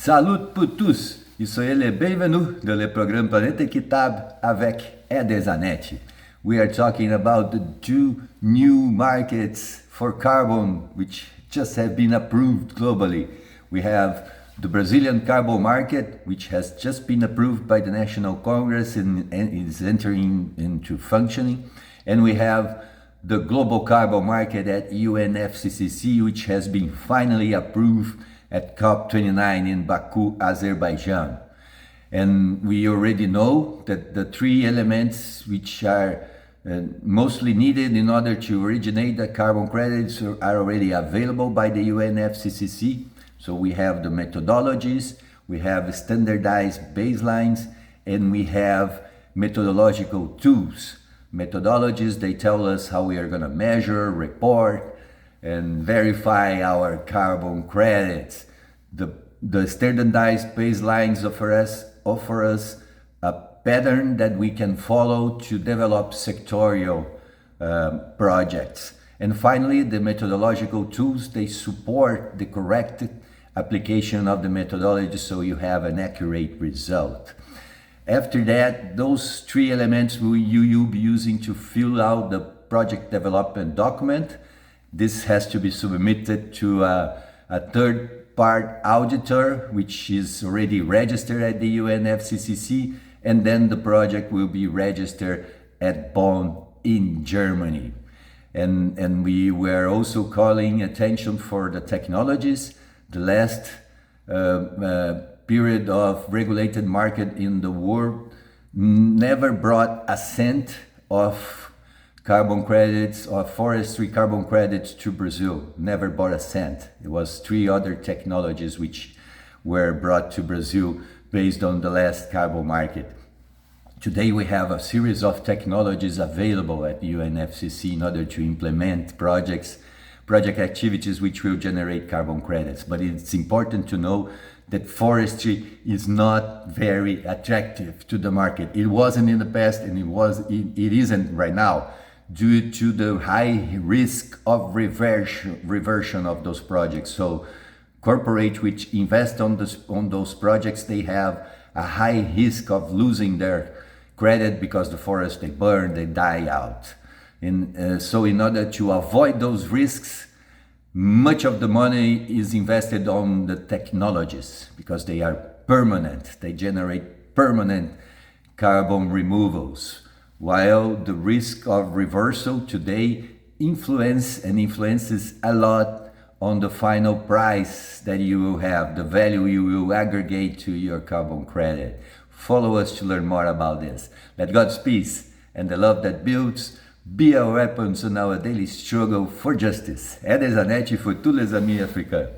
Salut pour tous et soyez les bienvenus dans le programme Planète Équitable avec Eder Zanetti. We are talking about the two new markets for carbon which just have been approved globally. We have the Brazilian carbon market, which has just been approved by the National Congress and is entering into functioning. And we have the global carbon market at UNFCCC, which has been finally approved at COP29 in Baku, Azerbaijan. And we already know that the three elements which are mostly needed in order to originate the carbon credits are already available by the UNFCCC. So we have the methodologies, we have standardized baselines, and we have methodological tools. Methodologies, they tell us how we are going to measure, report, and verify our carbon credits. The standardized baselines offer us a pattern that we can follow to develop sectorial projects. And finally, the methodological tools, they support the correct application of the methodology so you have an accurate result. After that, those three elements you'll be using to fill out the project development document. This has to be submitted to a third-part auditor, which is already registered at the UNFCCC, and then the project will be registered at Bonn in Germany. And we were also calling attention for the technologies. The last period of regulated market in the world never brought a cent of carbon credits or forestry carbon credits to Brazil. Never bought a cent. It was three other technologies which were brought to Brazil based on the last carbon market. Today we have a series of technologies available at UNFCCC in order to implement project activities which will generate carbon credits. But it's important to know that forestry is not very attractive to the market. It wasn't in the past, and it isn't right now, due to the high risk of reversion of those projects. So corporates which invest on those projects, they have a high risk of losing their credit because the forests, they burn, they die out. And so in order to avoid those risks, much of the money is invested on the technologies because they are permanent. They generate permanent carbon removals, while the risk of reversal today influences a lot on the final price that you will have, the value you will aggregate to your carbon credit. Follow us to learn more about this. Let God's peace and the love that builds be our weapons in our daily struggle for justice. Eder Zanetti for tous les amis africains.